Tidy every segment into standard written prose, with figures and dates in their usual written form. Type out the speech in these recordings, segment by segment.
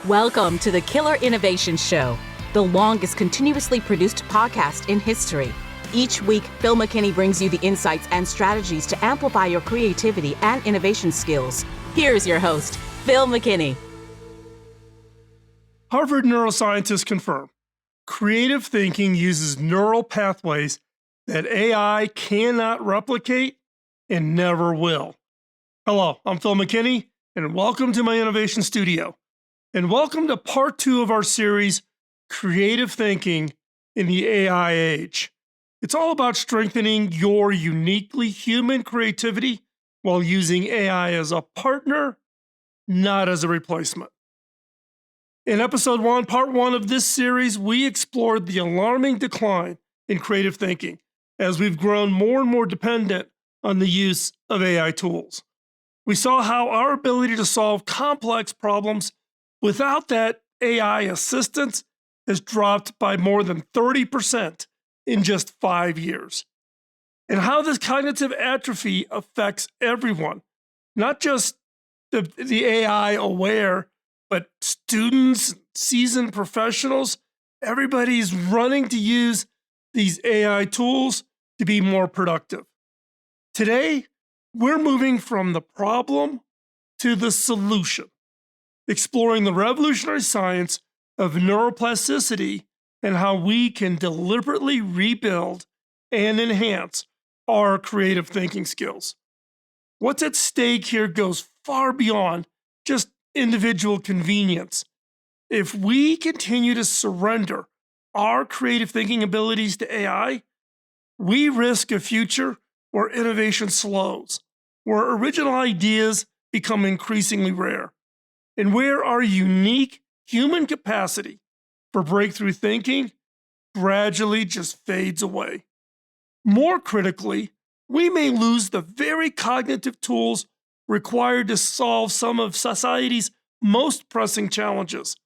Welcome to the Killer Innovation Show, the longest continuously produced podcast in history. Each week, Phil McKinney brings you the insights and strategies to amplify your creativity and innovation skills. Here's your host, Phil McKinney. Harvard neuroscientists confirm creative thinking uses neural pathways that AI cannot replicate and never will. Hello, I'm Phil McKinney, and welcome to my innovation studio. And welcome to part 2 of our series, Creative Thinking in the AI Age. It's all about strengthening your uniquely human creativity while using AI as a partner, not as a replacement. In episode 1, part 1 of this series, we explored the alarming decline in creative thinking as we've grown more and more dependent on the use of AI tools. We saw how our ability to solve complex problems without that AI assistance has dropped by more than 30% in just 5 years. And how this cognitive atrophy affects everyone, not just the AI aware, but students, seasoned professionals. Everybody's running to use these AI tools to be more productive. Today, we're moving from the problem to the solution, exploring the revolutionary science of neuroplasticity and how we can deliberately rebuild and enhance our creative thinking skills. What's at stake here goes far beyond just individual convenience. If we continue to surrender our creative thinking abilities to AI, we risk a future where innovation slows, where original ideas become increasingly rare, and where our unique human capacity for breakthrough thinking gradually just fades away. More critically, we may lose the very cognitive tools required to solve some of society's most pressing challenges,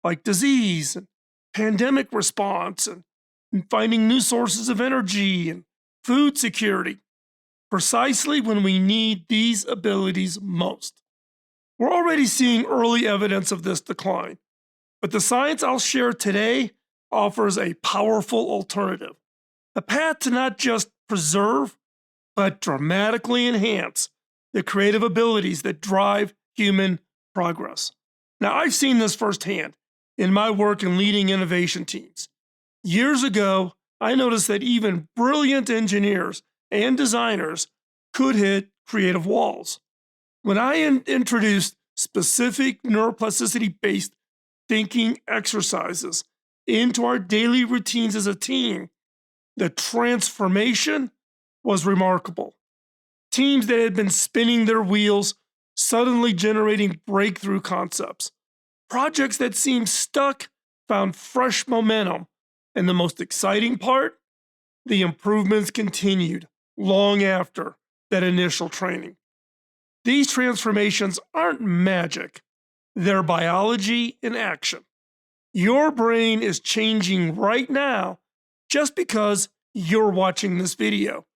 like disease and pandemic response and finding new sources of energy and food security, precisely when we need these abilities most. We're already seeing early evidence of this decline, but the science I'll share today offers a powerful alternative, a path to not just preserve, but dramatically enhance the creative abilities that drive human progress. Now, I've seen this firsthand in my work in leading innovation teams. Years ago, I noticed that even brilliant engineers and designers could hit creative walls. When I introduced specific neuroplasticity-based thinking exercises into our daily routines as a team, the transformation was remarkable. Teams that had been spinning their wheels suddenly generating breakthrough concepts. Projects that seemed stuck found fresh momentum. And the most exciting part? The improvements continued long after that initial training. These transformations aren't magic. They're biology in action. Your brain is changing right now just because you're watching this video.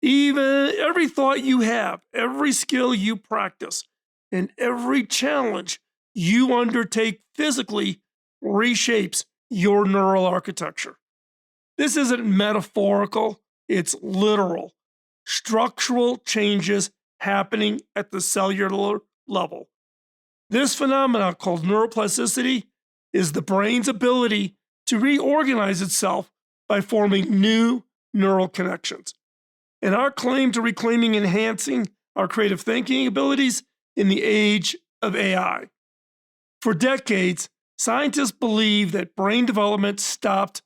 Even every thought you have, every skill you practice, and every challenge you undertake physically reshapes your neural architecture. This isn't metaphorical, it's literal. Structural changes happening at the cellular level. This phenomenon called neuroplasticity is the brain's ability to reorganize itself by forming new neural connections. And our claim to reclaiming and enhancing our creative thinking abilities in the age of AI. For decades, scientists believed that brain development stopped,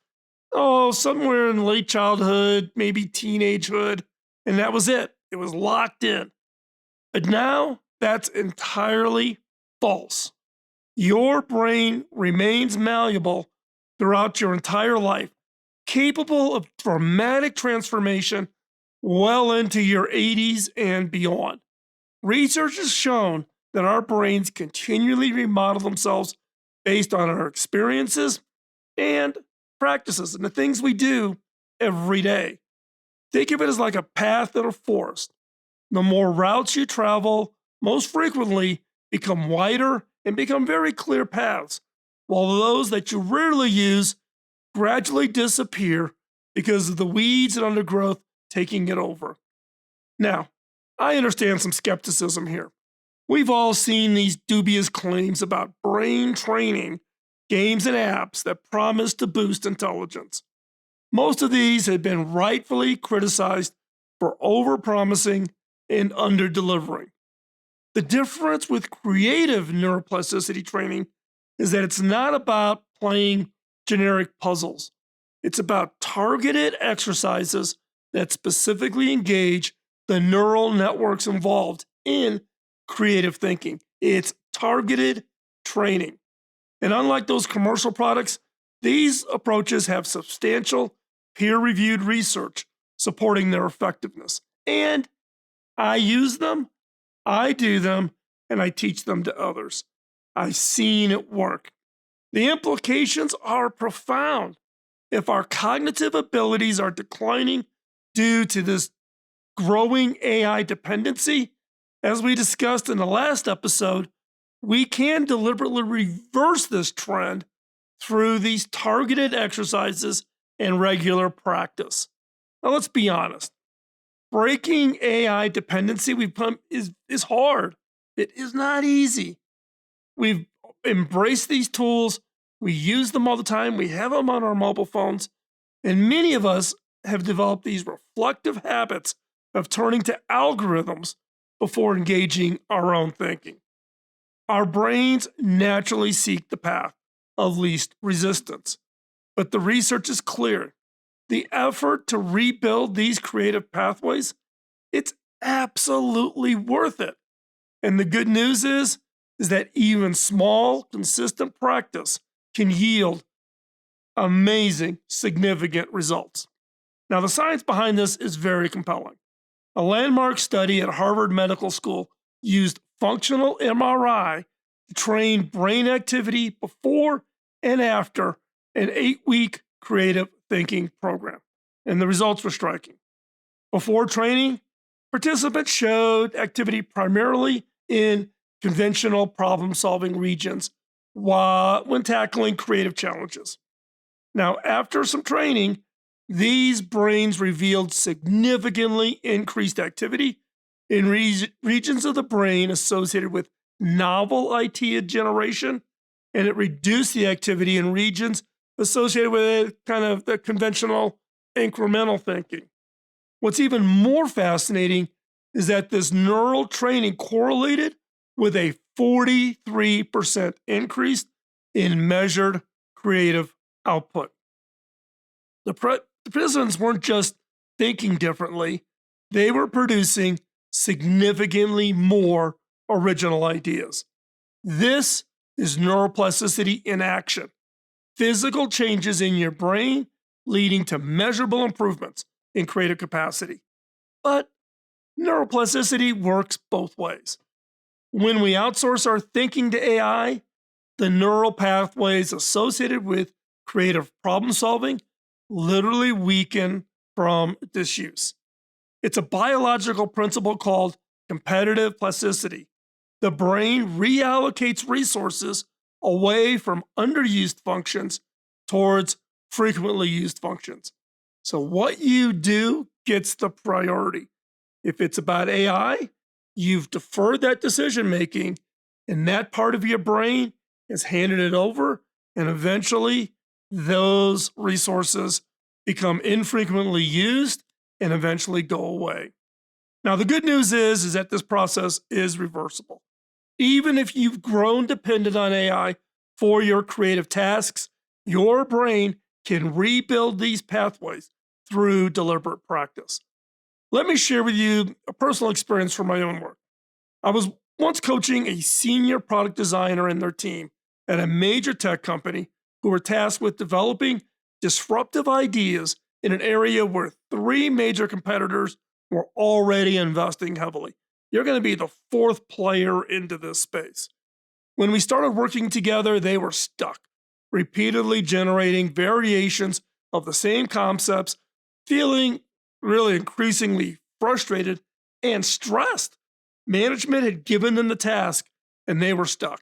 somewhere in late childhood, maybe teenagehood, and that was it. It was locked in. But now, that's entirely false. Your brain remains malleable throughout your entire life, capable of dramatic transformation well into your 80s and beyond. Research has shown that our brains continually remodel themselves based on our experiences and practices and the things we do every day. Think of it as like a path in a forest. The more routes you travel, most frequently become wider and become very clear paths, while those that you rarely use gradually disappear because of the weeds and undergrowth taking it over. Now, I understand some skepticism here. We've all seen these dubious claims about brain training, games and apps that promise to boost intelligence. Most of these have been rightfully criticized for overpromising and under-delivering. The difference with creative neuroplasticity training is that it's not about playing generic puzzles. It's about targeted exercises that specifically engage the neural networks involved in creative thinking. It's targeted training. And unlike those commercial products, these approaches have substantial peer-reviewed research supporting their effectiveness. And I use them, I do them, and I teach them to others. I've seen it work. The implications are profound. If our cognitive abilities are declining due to this growing AI dependency, as we discussed in the last episode, we can deliberately reverse this trend through these targeted exercises and regular practice. Now, let's be honest. Breaking AI dependency is hard. It is not easy. We've embraced these tools. We use them all the time. We have them on our mobile phones. And many of us have developed these reflective habits of turning to algorithms before engaging our own thinking. Our brains naturally seek the path of least resistance. But the research is clear. The effort to rebuild these creative pathways, it's absolutely worth it. And the good news is that even small, consistent practice can yield amazing, significant results. Now, the science behind this is very compelling. A landmark study at Harvard Medical School used functional MRI to train brain activity before and after an 8-week creative thinking program. And the results were striking. Before training, participants showed activity primarily in conventional problem-solving regions when tackling creative challenges. Now, after some training, these brains revealed significantly increased activity in regions of the brain associated with novel idea generation, and it reduced the activity in regions associated with kind of the conventional incremental thinking. What's even more fascinating is that this neural training correlated with a 43% increase in measured creative output. The participants weren't just thinking differently, they were producing significantly more original ideas. This is neuroplasticity in action. Physical changes in your brain leading to measurable improvements in creative capacity. But neuroplasticity works both ways. When we outsource our thinking to AI, the neural pathways associated with creative problem solving literally weaken from disuse. It's a biological principle called competitive plasticity. The brain reallocates resources away from underused functions towards frequently used functions. So what you do gets the priority. If it's about AI, you've deferred that decision making, and that part of your brain has handed it over, and eventually those resources become infrequently used and eventually go away. Now, the good news is that this process is reversible. Even if you've grown dependent on AI for your creative tasks, your brain can rebuild these pathways through deliberate practice. Let me share with you a personal experience from my own work. I was once coaching a senior product designer and their team at a major tech company who were tasked with developing disruptive ideas in an area where 3 major competitors were already investing heavily. You're going to be the 4th player into this space. When we started working together, they were stuck, repeatedly generating variations of the same concepts, feeling really increasingly frustrated and stressed. Management had given them the task, and they were stuck.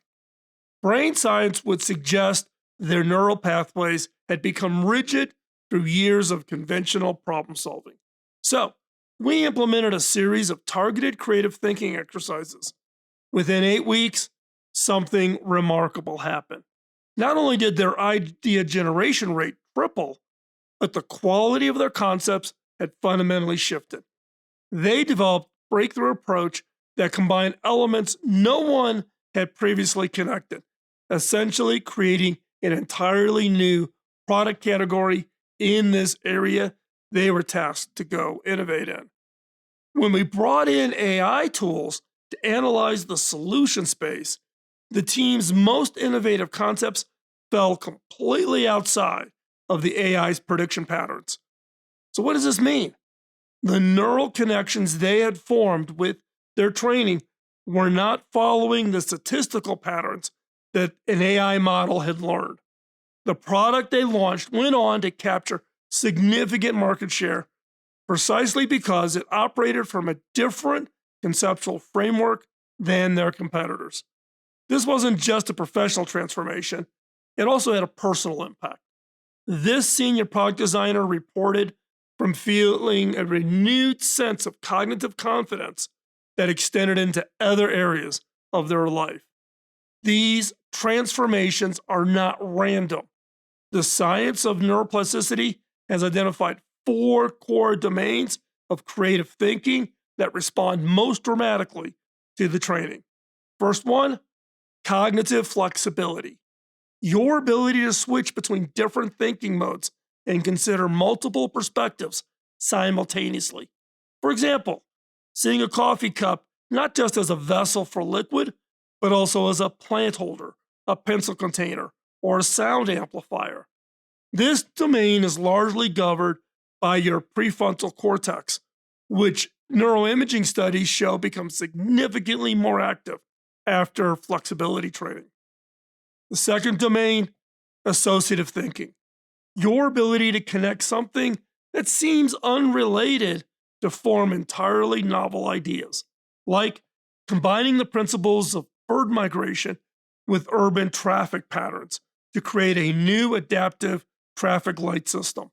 Brain science would suggest their neural pathways had become rigid through years of conventional problem solving. So, we implemented a series of targeted creative thinking exercises. Within 8 weeks, something remarkable happened. Not only did their idea generation rate triple, but the quality of their concepts had fundamentally shifted. They developed a breakthrough approach that combined elements no one had previously connected, essentially creating an entirely new product category in this area they were tasked to go innovate in. When we brought in AI tools to analyze the solution space, the team's most innovative concepts fell completely outside of the AI's prediction patterns. So, what does this mean? The neural connections they had formed with their training were not following the statistical patterns that an AI model had learned. The product they launched went on to capture significant market share precisely because it operated from a different conceptual framework than their competitors. This wasn't just a professional transformation, it also had a personal impact. This senior product designer reported from feeling a renewed sense of cognitive confidence that extended into other areas of their life. These transformations are not random. The science of neuroplasticity has identified 4 core domains of creative thinking that respond most dramatically to the training. First one, cognitive flexibility. Your ability to switch between different thinking modes and consider multiple perspectives simultaneously. For example, seeing a coffee cup not just as a vessel for liquid, but also as a plant holder, a pencil container, or a sound amplifier. This domain is largely governed by your prefrontal cortex, which neuroimaging studies show becomes significantly more active after flexibility training. The second domain, associative thinking. Your ability to connect something that seems unrelated to form entirely novel ideas, like combining the principles of bird migration with urban traffic patterns to create a new adaptive traffic light system.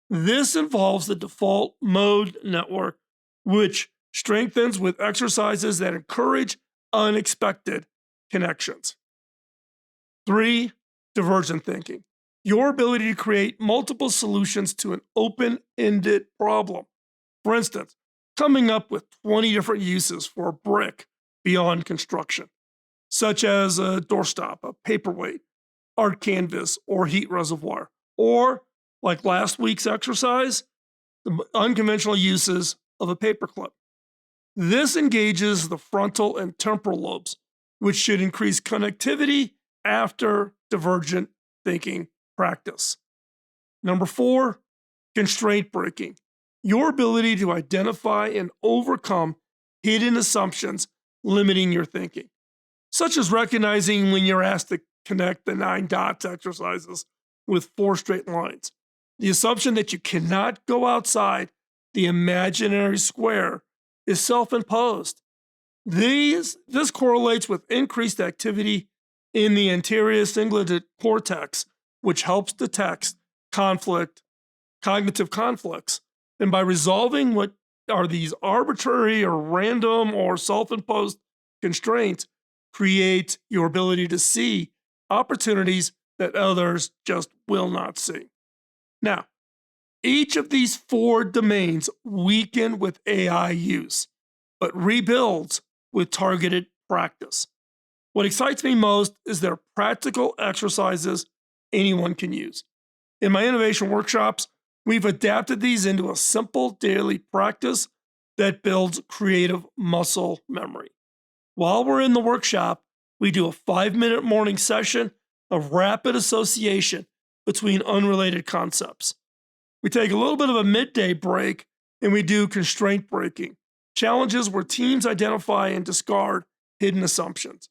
This involves the default mode network, which strengthens with exercises that encourage unexpected connections. 3. Divergent thinking. Your ability to create multiple solutions to an open-ended problem. For instance, coming up with 20 different uses for a brick beyond construction, such as a doorstop, a paperweight, art canvas, or heat reservoir. Or, like last week's exercise, the unconventional uses of a paperclip. This engages the frontal and temporal lobes, which should increase connectivity after divergent thinking practice. Number 4, constraint breaking. Your ability to identify and overcome hidden assumptions limiting your thinking, such as recognizing when you're asked to connect the 9 dots exercises with 4 straight lines. The assumption that you cannot go outside the imaginary square is self-imposed. This correlates with increased activity in the anterior cingulate cortex, which helps detect cognitive conflicts. And by resolving what are these arbitrary or random or self-imposed constraints, create your ability to see opportunities that others just will not see. Now, each of these 4 domains weaken with AI use, but rebuilds with targeted practice. What excites me most is their practical exercises anyone can use. In my innovation workshops, we've adapted these into a simple daily practice that builds creative muscle memory. While we're in the workshop, we do a 5-minute morning session of rapid association between unrelated concepts. We take a little bit of a midday break and we do constraint breaking, challenges where teams identify and discard hidden assumptions.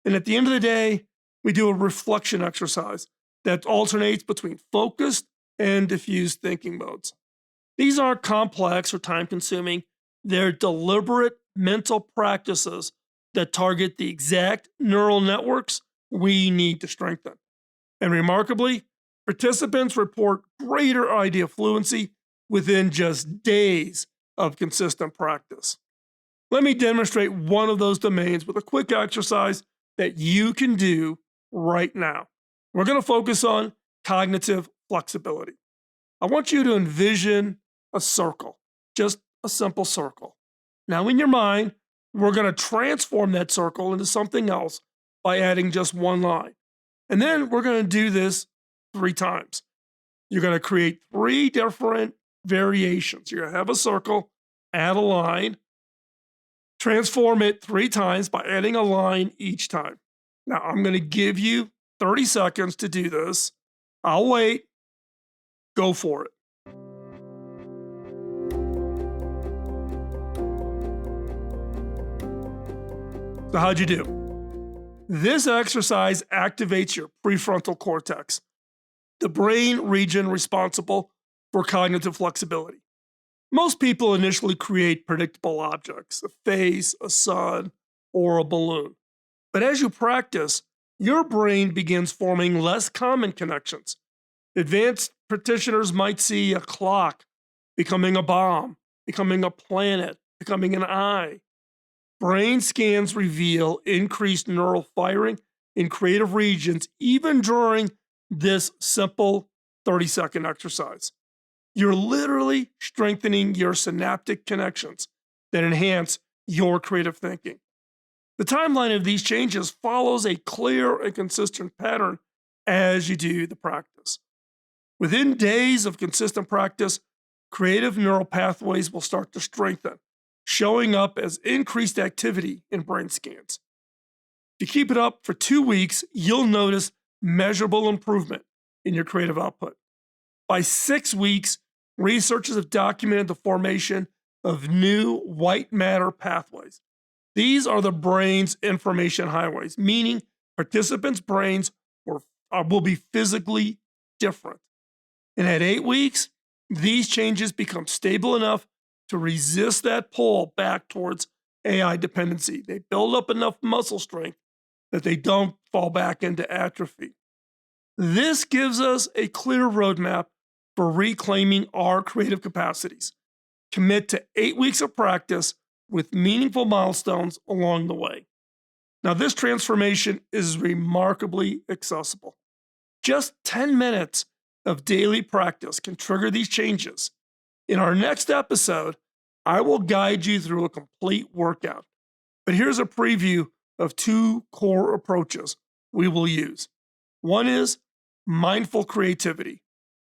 And at the end of the day, we do a reflection exercise that alternates between focused and diffused thinking modes. These aren't complex or time consuming, they're deliberate mental practices that target the exact neural networks we need to strengthen. And remarkably, participants report greater idea fluency within just days of consistent practice. Let me demonstrate one of those domains with a quick exercise that you can do right now. We're going to focus on cognitive flexibility. I want you to envision a circle, just a simple circle. Now, in your mind, we're going to transform that circle into something else by adding just one line. And then we're going to do this 3 times. You're going to create 3 different variations. You're going to have a circle, add a line, transform it 3 times by adding a line each time. Now, I'm going to give you 30 seconds to do this. I'll wait. Go for it. So, how'd you do? This exercise activates your prefrontal cortex, the brain region responsible for cognitive flexibility. Most people initially create predictable objects, a face, a sun, or a balloon. But as you practice, your brain begins forming less common connections. Advanced practitioners might see a clock becoming a bomb, becoming a planet, becoming an eye. Brain scans reveal increased neural firing in creative regions even during this simple 30-second exercise. You're literally strengthening your synaptic connections that enhance your creative thinking. The timeline of these changes follows a clear and consistent pattern as you do the practice. Within days of consistent practice, creative neural pathways will start to strengthen, showing up as increased activity in brain scans. If you keep it up for 2 weeks, you'll notice measurable improvement in your creative output. By 6 weeks, researchers have documented the formation of new white matter pathways. These are the brain's information highways, meaning participants' brains will be physically different. And at 8 weeks, these changes become stable enough to resist that pull back towards AI dependency. They build up enough muscle strength that they don't fall back into atrophy. This gives us a clear roadmap for reclaiming our creative capacities. Commit to 8 weeks of practice with meaningful milestones along the way. Now, this transformation is remarkably accessible. Just 10 minutes of daily practice can trigger these changes. In our next episode, I will guide you through a complete workout. But here's a preview of 2 core approaches we will use. One is mindful creativity,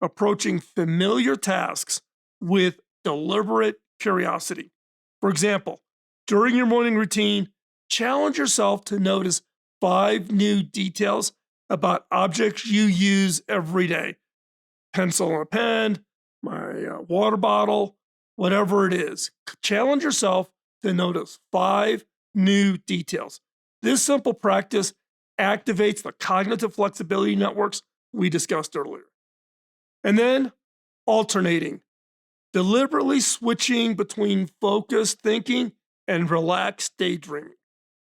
approaching familiar tasks with deliberate curiosity. For example, during your morning routine, challenge yourself to notice 5 new details about objects you use every day. Pencil and a pen, my water bottle, whatever it is. Challenge yourself to notice 5 new details. This simple practice activates the cognitive flexibility networks we discussed earlier. And then alternating, deliberately switching between focused thinking and relaxed daydreaming.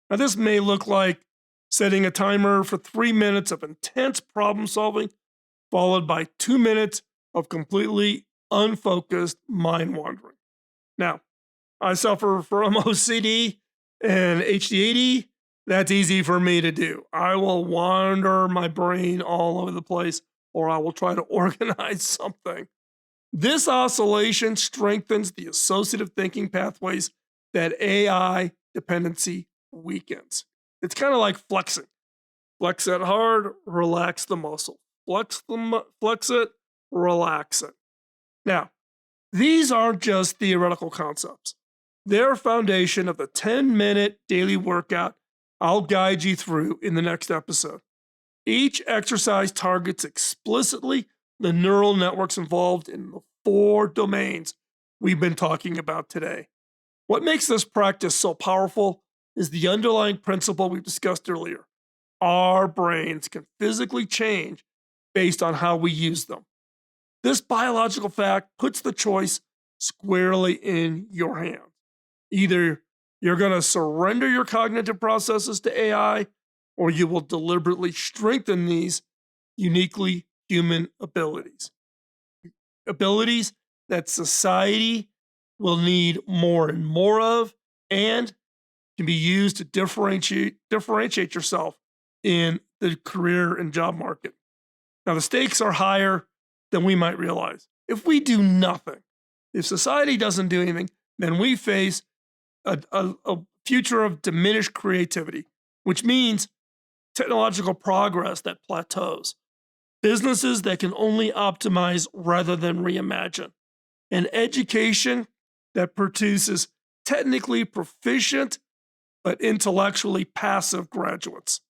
Now, this may look like setting a timer for 3 minutes of intense problem solving, followed by 2 minutes of completely unfocused mind wandering. Now, I suffer from OCD and HDAD. That's easy for me to do. I will wander my brain all over the place, or I will try to organize something. This oscillation strengthens the associative thinking pathways that AI dependency weakens. It's kind of like flexing. Flex it hard, relax the muscle. Flex it, relax it. Now, these aren't just theoretical concepts. They're a foundation of the 10-minute daily workout I'll guide you through in the next episode. Each exercise targets explicitly the neural networks involved in the 4 domains we've been talking about today. What makes this practice so powerful is the underlying principle we discussed earlier. Our brains can physically change based on how we use them. This biological fact puts the choice squarely in your hands. Either you're going to surrender your cognitive processes to AI, or you will deliberately strengthen these uniquely human abilities. Abilities that society will need more and more of and can be used to differentiate yourself in the career and job market. Now, the stakes are higher than we might realize. If we do nothing, if society doesn't do anything, then we face a future of diminished creativity, which means technological progress that plateaus, businesses that can only optimize rather than reimagine, and education that produces technically proficient but intellectually passive graduates.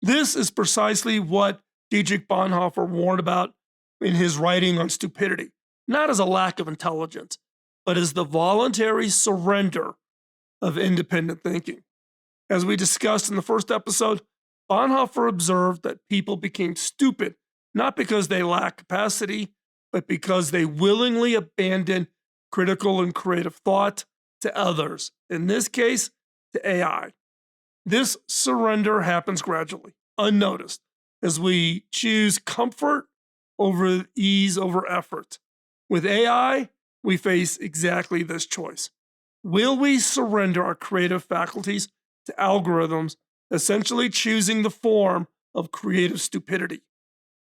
This is precisely what Dietrich Bonhoeffer warned about in his writing on stupidity, not as a lack of intelligence, but as the voluntary surrender of independent thinking. As we discussed in the first episode, Bonhoeffer observed that people became stupid not because they lack capacity, but because they willingly abandoned critical and creative thought to others, in this case, to AI. This surrender happens gradually, unnoticed, as we choose comfort over ease over effort. With AI, we face exactly this choice. Will we surrender our creative faculties to algorithms, essentially choosing the form of creative stupidity?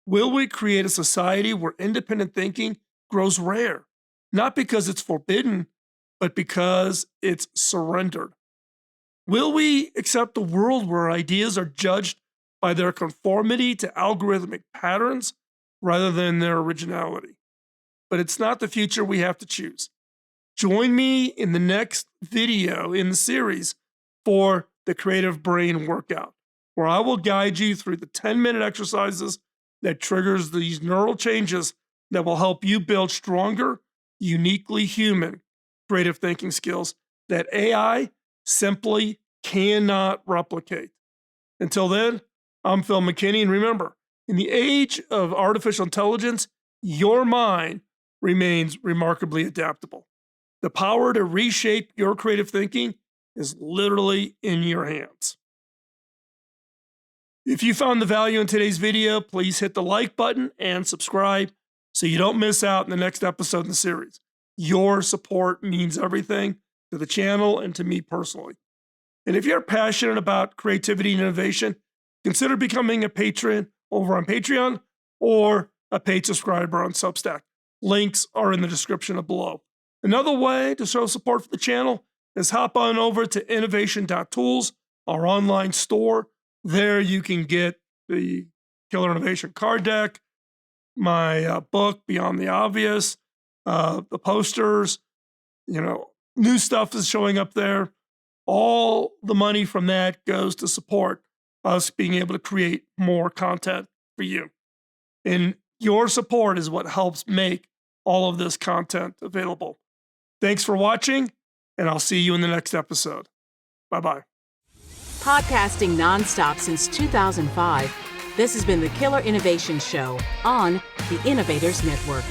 Will we create a society where independent thinking grows rare, not because it's forbidden, but because it's surrendered? Will we accept a world where ideas are judged by their conformity to algorithmic patterns rather than their originality? But it's not the future we have to choose. Join me in the next video in the series for the Creative Brain Workout, where I will guide you through the 10-minute exercises that triggers these neural changes that will help you build stronger, uniquely human creative thinking skills that AI simply cannot replicate. Until then, I'm Phil McKinney, and remember, in the age of artificial intelligence, your mind remains remarkably adaptable. The power to reshape your creative thinking is literally in your hands. If you found the value in today's video, please hit the like button and subscribe so you don't miss out in the next episode in the series. Your support means everything to the channel and to me personally. And if you're passionate about creativity and innovation, consider becoming a patron over on Patreon or a paid subscriber on Substack. Links are in the description below. Another way to show support for the channel is hop on over to innovation.tools, our online store. There you can get the Killer Innovation card deck, my book, Beyond the Obvious, the posters, new stuff is showing up there. All the money from that goes to support us being able to create more content for you. And your support is what helps make all of this content available. Thanks for watching, and I'll see you in the next episode. Bye-bye. Podcasting nonstop since 2005, this has been the Killer Innovation Show on the Innovators Network.